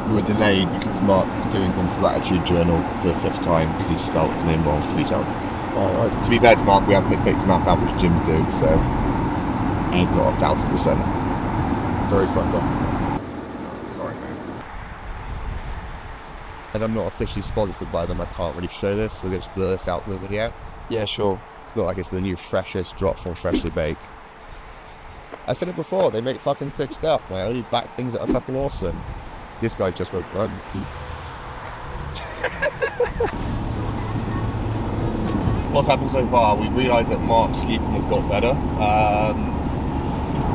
We were delayed because Mark was doing the gratitude journal for the 5th time because he spelled his name wrong 3 times. Right. To be fair to Mark, we haven't picked him up, which gyms do, so he's not 1,000%. Very fucked up. Sorry, man. And I'm not officially sponsored by them, I can't really show this. We're going to blur this out in the video. Yeah, sure. It's not like it's the new freshest drop from Freshly Baked. I said it before, they make fucking sick stuff. I only back things that are fucking awesome. This guy just won't run. What's happened so far, we've realised that Mark's sleeping has got better.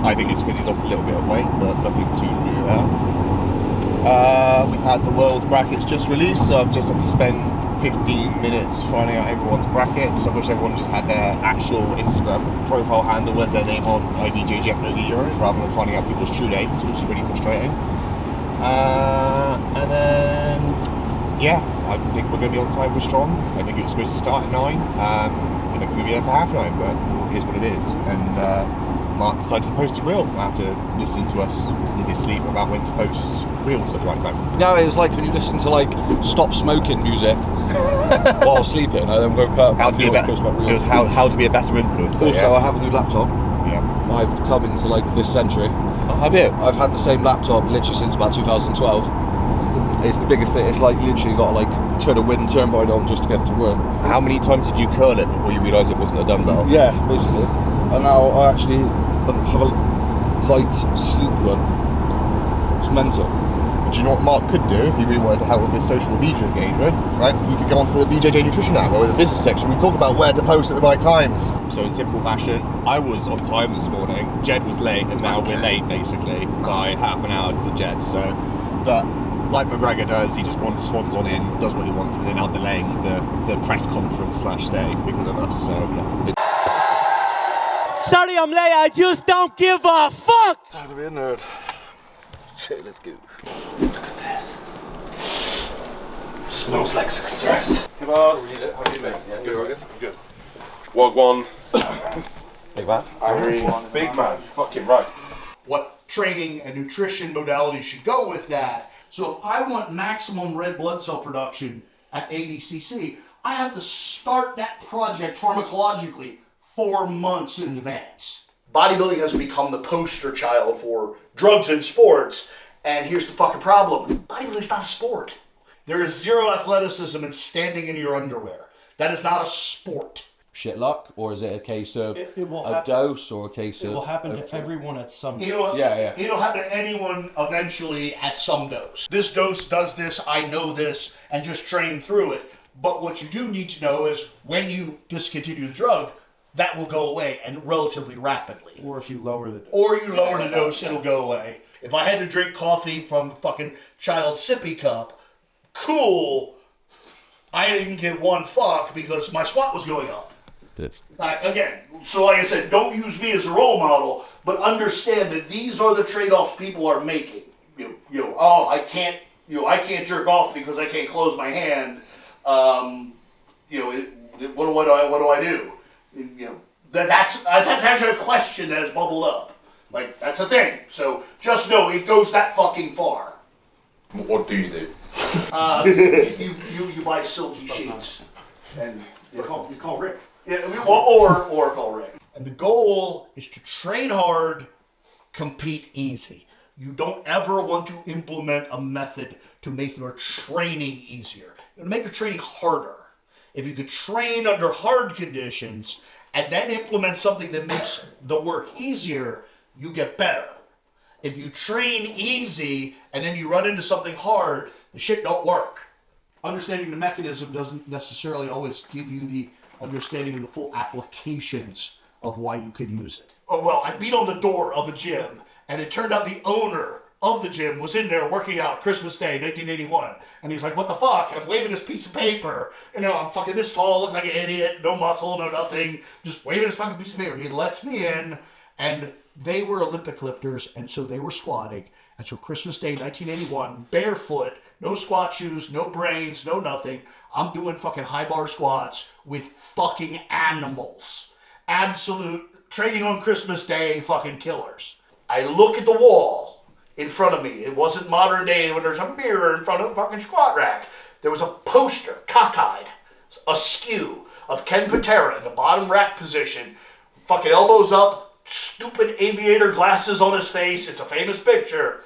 I think it's because he's lost a little bit of weight, but nothing too new there. We've had the world's brackets just released, so I've just had to spend 15 minutes finding out everyone's brackets. I wish everyone just had their actual Instagram profile handle as their name on IBJJF Euros, rather than finding out people's true names, which is really frustrating. And then, yeah, I think we're going to be on time for Strom. I think it was supposed to start at 9. I think we're going to be there for 9:30, but it is what it is. And Mark decided to post a reel after listening to us in his sleep about when to post reels at the right time. No, it was like when you listen to like stop smoking music while sleeping. I then woke up. How to be a better influencer. Also, yeah. I have a new laptop. Yeah. I've come into like this century. Have you? I've had the same laptop literally since about 2012. It's the biggest thing. It's like literally got to like turn a wind turbine on just to get it to work. How many times did you curl it before you realised it wasn't a dumbbell? Yeah, basically. And now I actually have a light sleep run. It's mental. But you know what Mark could do if he really wanted to help with his social media engagement, right? He could go onto the BJJ Nutrition app where with the business section we talk about where to post at the right times. So in typical fashion, I was on time this morning, Jed was late, and now we're late basically by half an hour because of Jed. So, but like McGregor does, he just swans on in, does what he wants, and then now delaying the press conference / stay because of us. So yeah. Sorry I'm late, I just don't give a fuck! Time to be a nerd. So let's go. Look at this. Smells like success. Come on. Read it. How do you make it? Yeah, good. Good. Wagwan. Big man. Irene. Big man. Fucking right. What training and nutrition modality should go with that. So if I want maximum red blood cell production at ADCC, I have to start that project pharmacologically 4 months in advance. Bodybuilding has become the poster child for drugs in sports, and here's the fucking problem. Bodybuilding's not a sport. There is zero athleticism in standing in your underwear. That is not a sport. Shit luck, or is it a case of It will a dose, or a case of... It will happen to everyone at some dose. It'll happen to anyone eventually at some dose. This dose does this, I know this, and just train through it. But what you do need to know is when you discontinue the drug, that will go away, and relatively rapidly. Or if you lower the dose, it'll go away. If I had to drink coffee from a fucking child sippy cup, cool. I didn't give one fuck because my squat was going up. Again, so like I said, don't use me as a role model, but understand that these are the trade-offs people are making. I can't jerk off because I can't close my hand. What do I do? That's actually a question that has bubbled up. Like, that's a thing. So just know it goes that fucking far. What do you do? You buy silky sheets and you call Rick. Yeah, or call Rick. And the goal is to train hard, compete easy. You don't ever want to implement a method to make your training easier. You want to make your training harder. If you could train under hard conditions and then implement something that makes the work easier, you get better. If you train easy and then you run into something hard, the shit don't work. Understanding the mechanism doesn't necessarily always give you the understanding of the full applications of why you could use it. Oh, well, I beat on the door of a gym, and it turned out the owner of the gym was in there working out Christmas Day, 1981. And he's like, what the fuck? I'm waving this piece of paper. I'm fucking this tall, look like an idiot, no muscle, no nothing, just waving this fucking piece of paper. He lets me in, and they were Olympic lifters, and so they were squatting. And so Christmas Day, 1981, barefoot, no squat shoes, no brains, no nothing. I'm doing fucking high bar squats with fucking animals. Absolute training on Christmas Day fucking killers. I look at the wall. in front of me. It wasn't modern day when there's a mirror in front of the fucking squat rack. There was a poster, cockeyed, askew, of Ken Patera in the bottom rack position, fucking elbows up, stupid aviator glasses on his face. It's a famous picture.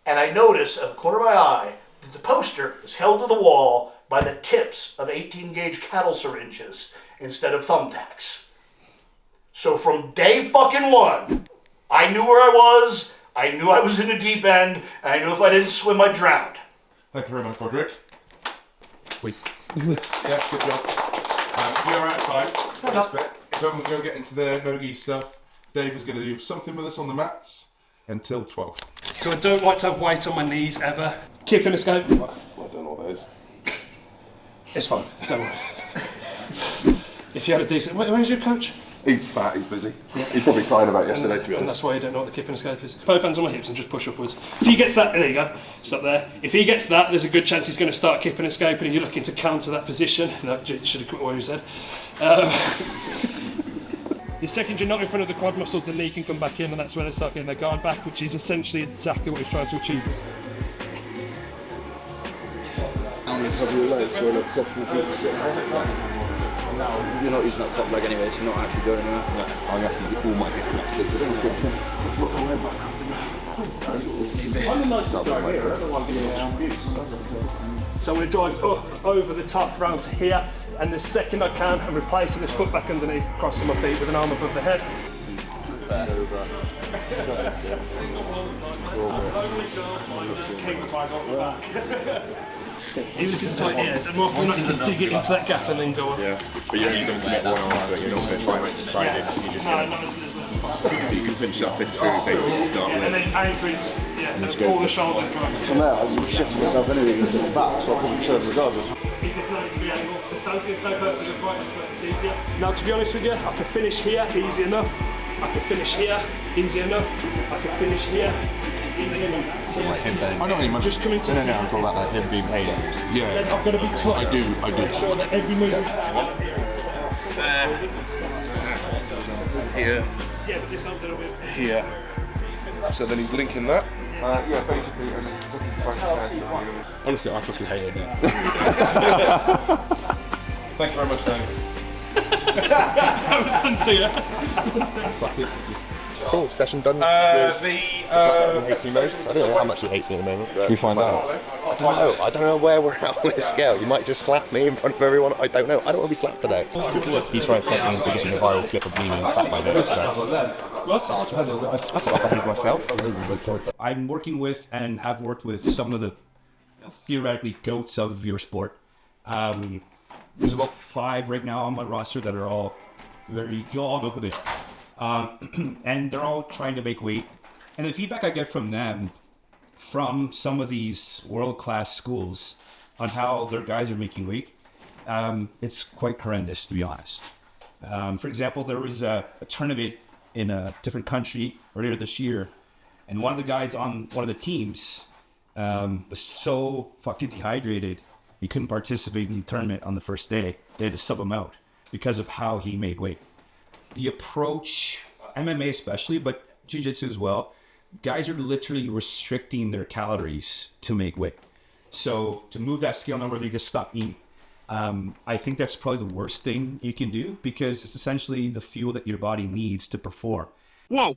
And I noticed at the corner of my eye that the poster is held to the wall by the tips of 18-gauge cattle syringes instead of thumbtacks. So from day fucking one, I knew where I was, I knew I was in the deep end, and I knew if I didn't swim, I'd drown. Thank you very much, Roderick. Wait. Yeah, good job. We are out of time. Don't go get into the no-gi stuff. Dave is going to do something with us on the mats until 12. So I don't like to have weight on my knees ever. Kick and escape. I don't know what that is. It's fine, don't worry. If you had a decent... Where's your coach? He's fat, he's busy. He's probably crying about yesterday, to be And honest. that's why you don't know what the kip and escape is. Both hands on my hips and just push upwards. If he gets that, there you go, stop there. If he gets that, there's a good chance he's going to start kip and escaping and you're looking to counter that position. No, should have quit what you said. The second you're not in front of the quad muscles, the knee can come back in and that's where they start getting their guard back, which is essentially exactly what he's trying to achieve. You're not using that top leg anyway, so you're not actually going anywhere. No, I'm actually all my hip flexors. So I'm going to drive up over the top round to here, and the second I can, I'm replacing this foot back underneath, crossing my feet with an arm above the head. Even if it's tight here, I'm not going to dig it into that gap and then go on. Yeah, but you're only going to get one arm to it, you're not going to try this. You're just No, going no, to, you can pinch that fist through basically to start and with. then anchors, and pull the shoulder drive. From there, I'm shifting myself anyway into the back, so I probably turn regardless. Is this 90 degree angle? So Sam's going to stay perfectly upright just to make this easier. Now, to be honest with you, I could finish here, easy enough. I could finish here, easy enough. I could finish here, easy enough. So Like him bending. I don't really mind. just coming to No, I'm talking about like him being paid. Yeah, I've got to be tight. I do. Make sure that every move is Here, yeah, but this arm's a little bit. here. So then he's linking that. Yeah, basically. Honestly, I fucking hate it. Thank you very much, Dave. That was sincere. Fuck it. Cool, session done. The Hates me most. I don't know how much he hates me at the moment. Should we find out? I don't know where we're at on this scale. You might just slap me in front of everyone. I don't know. I don't want to be slapped today. He's trying to tempt me into giving a viral clip of me being slapped by them. I thought I behaved myself. I'm working with and have worked with some of the theoretically goats of your sport. There's about 5 right now on my roster that are all very all over it. And they're all trying to make weight. And the feedback I get from them, from some of these world-class schools, on how their guys are making weight, it's quite horrendous, to be honest. For example, there was a tournament in a different country earlier this year, and one of the guys on one of the teams was so fucking dehydrated, he couldn't participate in the tournament on the first day. They had to sub him out because of how he made weight. The approach, MMA especially, but Jiu-Jitsu as well, guys are literally restricting their calories to make weight. So to move that scale number, they just stop eating. I think that's probably the worst thing you can do because it's essentially the fuel that your body needs to perform. What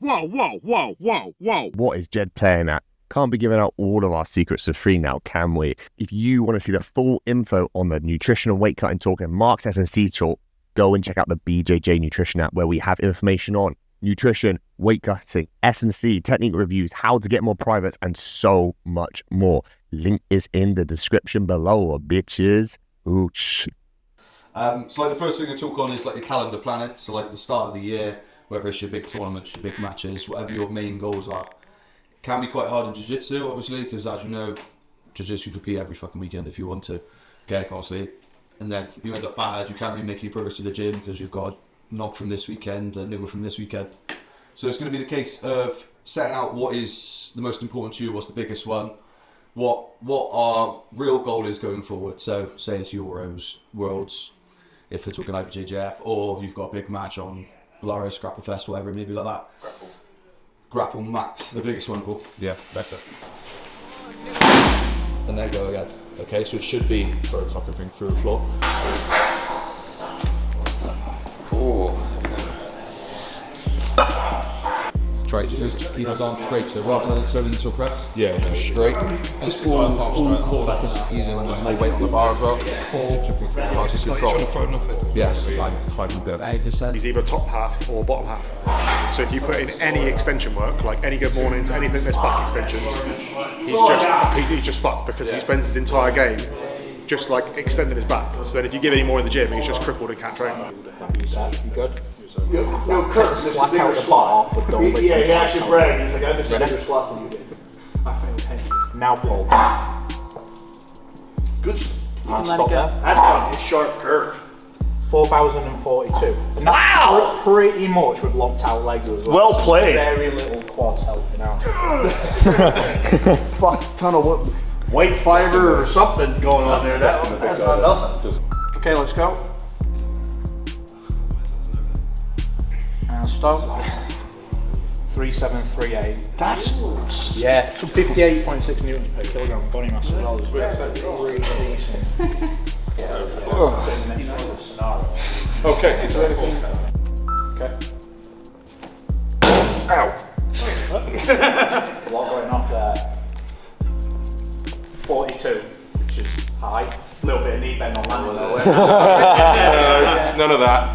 is Jed playing at? Can't be giving out all of our secrets for free now, can we? If you want to see the full info on the nutritional weight cutting talk and Mark's S&C talk, go and check out the BJJ Nutrition app where we have information on nutrition, weight cutting, S&C, technique reviews, how to get more privates, and so much more. Link is in the description below, bitches. Ooch. So like the first thing I talk on is like your calendar planet. So like the start of the year, whether it's your big tournaments, your big matches, whatever your main goals are. It can be quite hard in Jiu-Jitsu, obviously, because as you know, Jiu-Jitsu could be every fucking weekend if you want to. Okay, constantly. And then if you end up bad, you can't really make any progress to the gym because you've got knock from this weekend, niggle from this weekend. So it's going to be the case of setting out what is the most important to you, what's the biggest one, what our real goal is going forward. So say it's Euros, Worlds, if we're talking IBJJF, or you've got a big match on Belarus, Grapplers Soap, whatever, maybe like that. grapple max, the biggest one, Paul. Yeah, better. And there go again. Okay, so it should be, sorry, it's not going through the floor. Try to keep his arms straight, so rather than turning into a press, straight. Just all back using more weight on the bar as well. Nice control. Yes, like He's either top half or bottom half. So if you put in any extension work, like any good mornings, anything that's back extensions, he's just fucked because he spends his entire game just like extending his back. So then if you give any more in the gym, he's just crippled and can't train. You good? No, Kurt, slap out the bar, but don't lick. Yeah, he actually bragged. He's like, I just never slap than you did. Now, Paul. Good. Stop there. That's going to be a sharp curve. 4,042. And that's pretty much with locked out legs as well. Well played. Very little quads helping out. Fuck, kind of what, white fiber or something going on there. That's not nothing. Okay, let's go. And stop. 3738. That's yeah. So 58.6 newtons per kilogram body mass as well. Really decent. Okay, is there anything? Okay. Ow. A lot going off there. 42, which is high. A little bit of knee bend on that. None of that.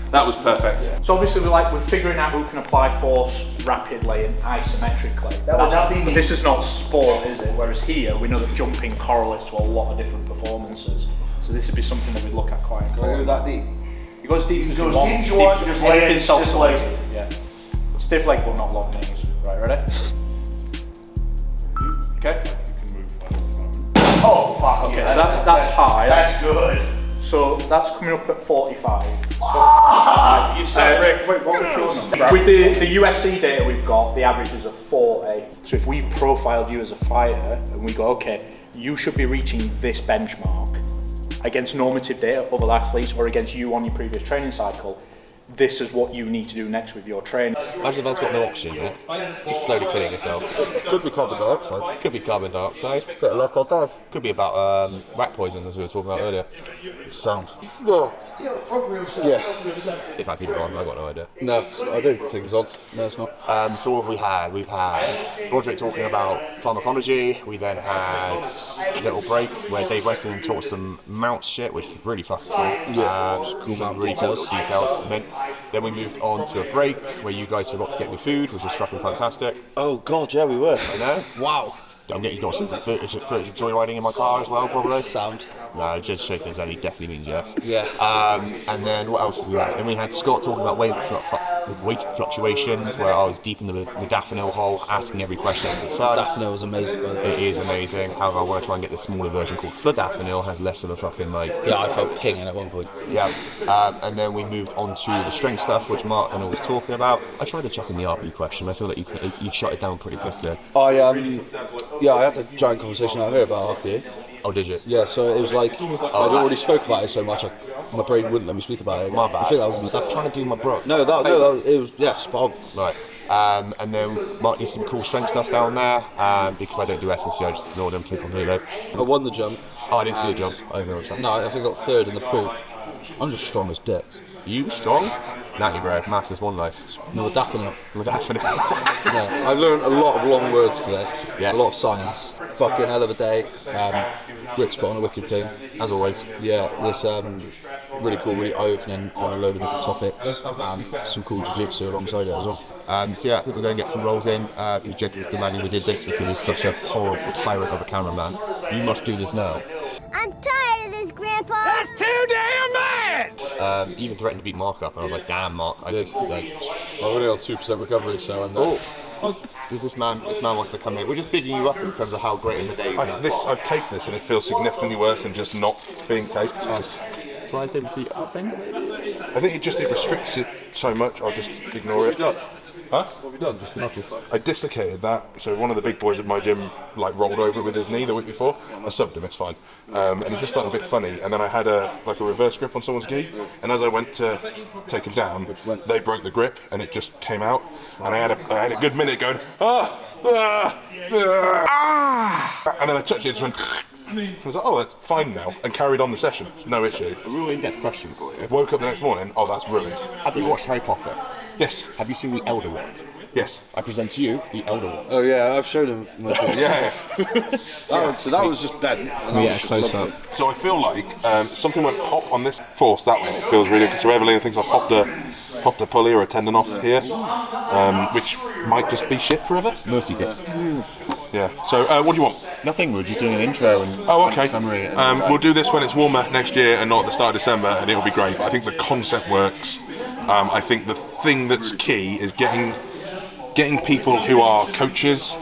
That was perfect. So obviously we're figuring out who can apply force rapidly and isometrically. But this is not sport, is it? Whereas here we know that jumping correlates to a lot of different performances. So this would be something that we'd look at quite closely. Go that deep. You go as deep as you want. Just anything self-supported. Yeah. Stiff leg but not long knees. Right, ready? Okay. Oh fuck. Okay, so that's high. That's good. So that's coming up at 45. You said, Rick, wait, what was your number? With the UFC data we've got, the average is a 4A. So if we profiled you as a fighter and we go, okay, you should be reaching this benchmark against normative data, other athletes, or against you on your previous training cycle, this is what you need to do next with your training. Imagine if I've got no oxygen there, just slowly killing yourself. Could be carbon dioxide, could be carbon dioxide, bit of luck I'll die. Could be about rat poison as we were talking about earlier. Sound. Well, yeah. If that's even on, I've got no idea. No, I don't think it's on. No, it's not. So what have we had? We've had Broderick talking about pharmacology. We then had a little break where Dave Weston taught some mount shit, which is really fucking cool. Some really cool details. Then we moved on to a break where you guys forgot to get me food, which was fucking fantastic. Oh god, yeah, we were. I know. Wow. I'm getting got some footage of joyriding in my car as well, probably. Sound. No, just shaking his head, he definitely means yes. Yeah. And then what else did we have? Then we had Scott talking about weight fluctuations, where I was deep in the modafinil hole, asking every question under the sun. Modafinil was amazing. It is amazing. However, I want to try and get the smaller version called fludafinil, has less of a fucking like. Yeah, I felt king at one point. Yeah. And then we moved on to the strength stuff, which Mark and I was talking about. I tried to chuck in the RP question. I feel like you shut it down pretty quickly. I had a giant conversation out here about RPA. Oh, did you? Yeah, so it was like I'd already spoke about it so much, my brain wouldn't let me speak about it. My bad. I think that was I'm trying to do my bro. No, it was spot on. Right. And then Mark did some cool strength stuff down there. Because I don't do SNC, I just ignored them completely. I won the jump. Oh, I didn't see the jump. I didn't know what's happening. No, I think I got third in the pool. I'm just strong as dicks. You strong? Natty bro, Masters one life. No, definitely. Yeah. I learned a lot of long words today. Yeah. A lot of science. Fucking hell of a day. Rick spot on a wicked thing. As always. Yeah, this really cool, really eye-opening on a load of different topics. Some cool jiu-jitsu alongside it as well. So yeah, I think we're going to get some rolls in. Because Jed was demanding we did this because he's such a horrible tyrant of a cameraman. You must do this now. I'm tired of this, Grandpa. That's too damn bad! Even threatened to beat Mark up, and I was like, damn Mark, I just like... I'm only on 2% recovery, so I'm Does this man wants to come in. We're just bigging you up in terms of how great in the day. I've taped this and it feels significantly worse than just not being taped. Try to take the thing. I think it restricts it so much, I'll just ignore it. Huh? What have you done? Just the knuckle. I dislocated that, so one of the big boys at my gym like rolled over it with his knee the week before. I subbed him, it's fine. And it just felt a bit funny. And then I had a reverse grip on someone's gi, and as I went to take him down, they broke the grip, and it just came out. And I had a good minute going, and then I touched it, and just went. I was like, oh, that's fine now, and carried on the session. No issue. A real in-depth question for you. Woke up the next morning, oh, that's ruined. Have you watched Harry Potter? Yes. Have you seen The Elder Wand? Yes. I present to you The Elder Wand. Oh yeah, I've showed him. Yeah. So that was just dead. Yeah, close up. So I feel like something went pop on this force that way, and it feels really good. So Evelyn thinks I popped a pulley or a tendon off here, which might just be shit forever. Mercy kits. Yeah. So what do you want? Nothing, we're just doing an intro and okay. Summary. We'll do this when it's warmer next year and not at the start of December, and it'll be great. But I think the concept works. I think the thing that's key is getting people who are coaches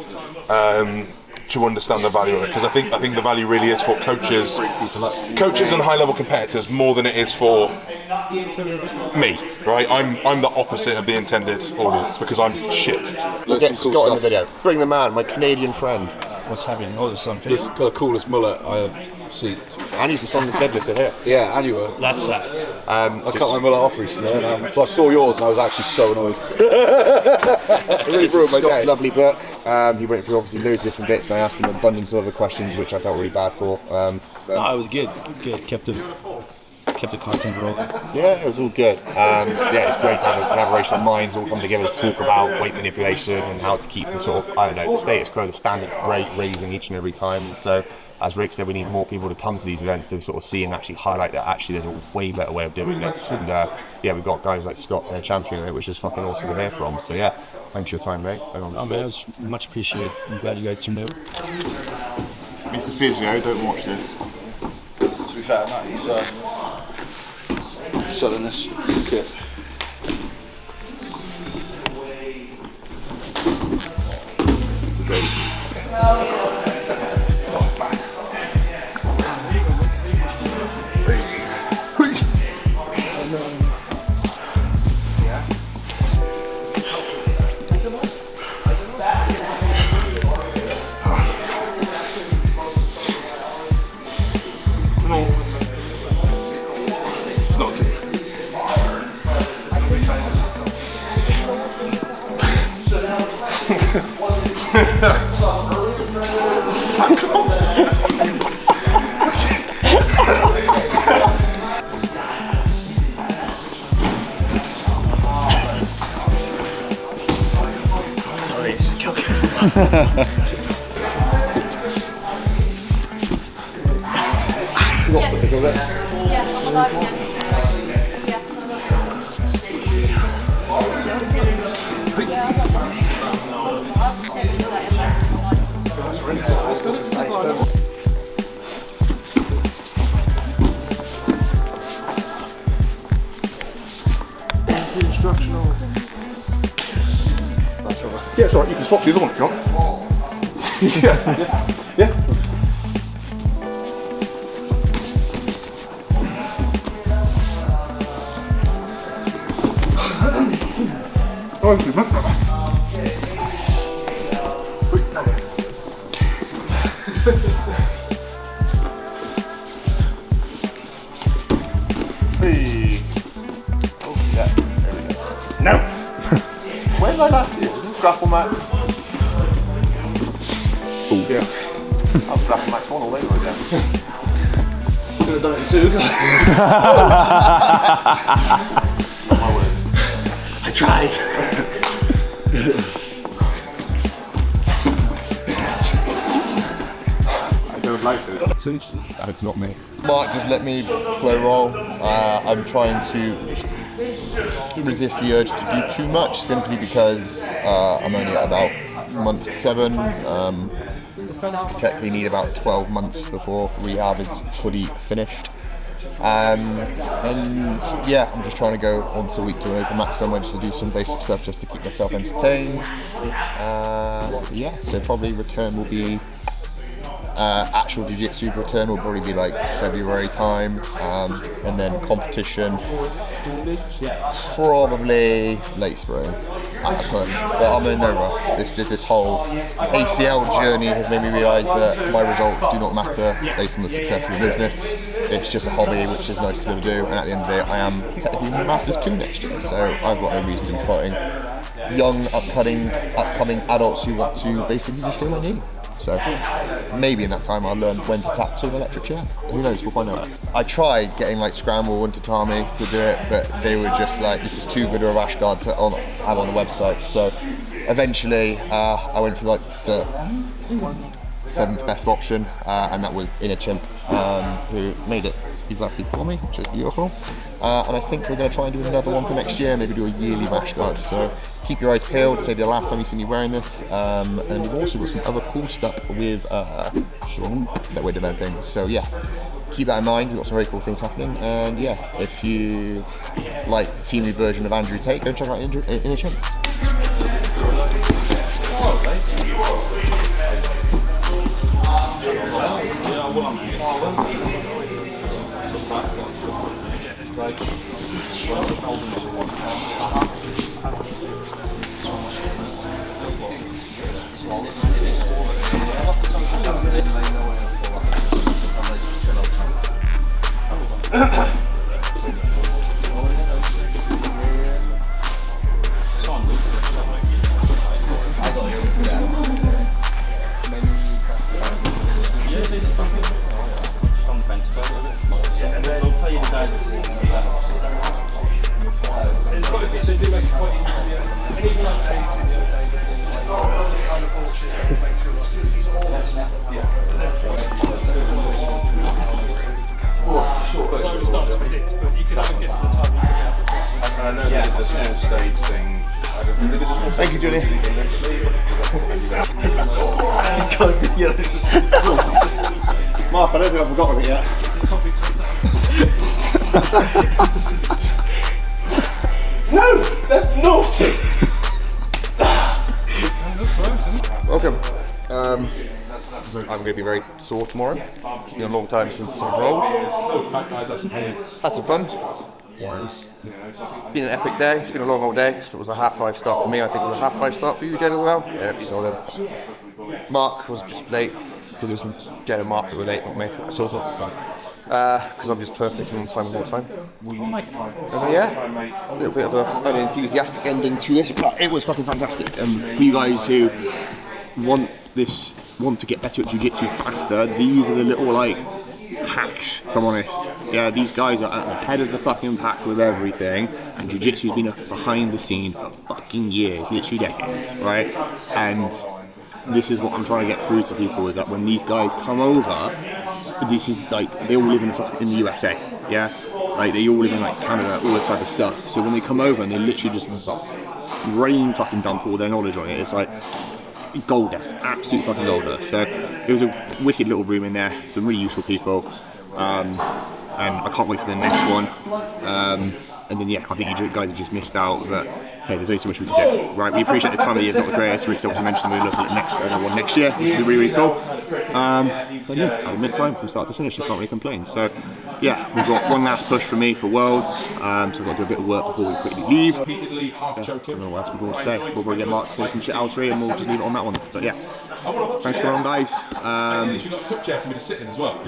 to understand the value of it, because I think the value really is for coaches and high-level competitors more than it is for me. Right? I'm the opposite of the intended audience because I'm shit. We'll get Scott in the video. Bring the man, my Canadian friend. What's happening? Oh, there's something. He's got the coolest mullet I have seen. And he's the strongest deadlifter here. Yeah, and you were. That's that. I cut my mullet off recently, and I saw yours, and I was actually so annoyed. It really ruined my Scott's day. lovely book. He went through obviously loads of different bits, and I asked him an abundance of other questions, which I felt really bad for. No, it was good. Good. Kept the content rolling. Yeah, it was all good. So yeah, it's great to have a collaboration of minds all come together to talk about weight manipulation and how to keep the sort of, I don't know, the status quo, the standard rate raising each and every time. And so, as Rick said, we need more people to come to these events to sort of see and actually highlight that actually there's a way better way of doing this. And yeah, we've got guys like Scott, champion, which is fucking awesome to hear from. So yeah, thanks for your time, mate. Oh man, it was much appreciated. I'm glad you guys turned out. Mr. Physio, don't watch this. To be fair, Matt, he's selling this kit. Yeah, it's alright, you can swap the other one if you want. Yeah. Oh, good man. Hey. Oh, yeah, there we go. No! When did I last see it? Was this grapple match? Ooh. Yeah. That was grapple match 1 all over again. Could have done it too. My word. I tried. I don't like this. It's not me. Mark just let me flow roll. I'm trying to resist the urge to do too much simply because I'm only at about month 7. Technically need about 12 months before rehab is fully finished. And yeah, I'm just trying to go once a week to an open mat somewhere just to do some basic stuff just to keep myself entertained. Yeah, so probably return will be actual jiu-jitsu return will probably be like February time, and then competition probably late spring. I could, but I'm in no rush. This whole ACL journey has made me realise that my results do not matter based on the success of the business. It's just a hobby, which is nice to be able to do, and at the end of the day, I am technically in the Masters 2 next year, so I've got no reason to be fighting young, upcoming adults who want to basically destroy my knee. So maybe in that time I'll learn when to tap to an electric chair. Who knows, we'll find out. I tried getting like Scramble and Tatami to do it, but they were just like, this is too good of a rash guard to have on the website. So eventually I went for like the 7th best option, and that was in a Chimp, who made it exactly for me, which is beautiful. And I think we're going to try and do another one for next year, maybe do a yearly rash guard. So keep your eyes peeled, maybe the last time you see me wearing this. And we've also got some other cool stuff with Strom that we're developing. So yeah, keep that in mind. We've got some very cool things happening. And yeah, if you like the teamy version of Andrew Tate, go check out In a Chimp. Thank you, Julie. Mark, I don't think I've forgotten it yet. No, that's naughty. Welcome. I'm going to be very sore tomorrow. It's been a long time since I've rolled. Had some fun. It's been an epic day. It's been a long old day. It was a 5:30 start for me. I think it was a 5:30 start for you, Jed, as well. Yeah, solid. Mark was just late because it was Jed and Mark that were late, not me. I saw that. Because I'm just perfect and on time all the time. And yeah, a little bit of an unenthusiastic ending to this, but it was fucking fantastic. And for you guys who want to get better at jiu-jitsu faster, these are the little like hacks, if I'm honest. Yeah, these guys are at the head of the fucking pack with everything, and jiu-jitsu's been behind the scene for fucking years, literally decades, right? And this is what I'm trying to get through to people, is that when these guys come over, this is like, they all live in the USA, yeah? Like, they all live in like Canada, all that type of stuff. So when they come over and they literally just like brain fucking dump all their knowledge on it, it's like gold dust, absolute fucking gold dust. So it was a wicked little room in there, some really useful people, and I can't wait for the next one. And then yeah, I think you guys have just missed out, but hey, there's only so much we can do, right? We appreciate the time of the year, not the greatest. Rick's obviously mentioned we're looking at another one next year, which will be really, really cool. So yeah, at mid-time from start to finish, I can't really complain. So yeah, we've got one last push for me for Worlds, so we've got to do a bit of work before we quickly leave. Repeatedly half choking. I don't know what else we're going to say. We'll probably get Mark to say some shit out and we'll just leave it on that one. But yeah, thanks for coming on, guys. You've got a cup chair for me to sit in as well.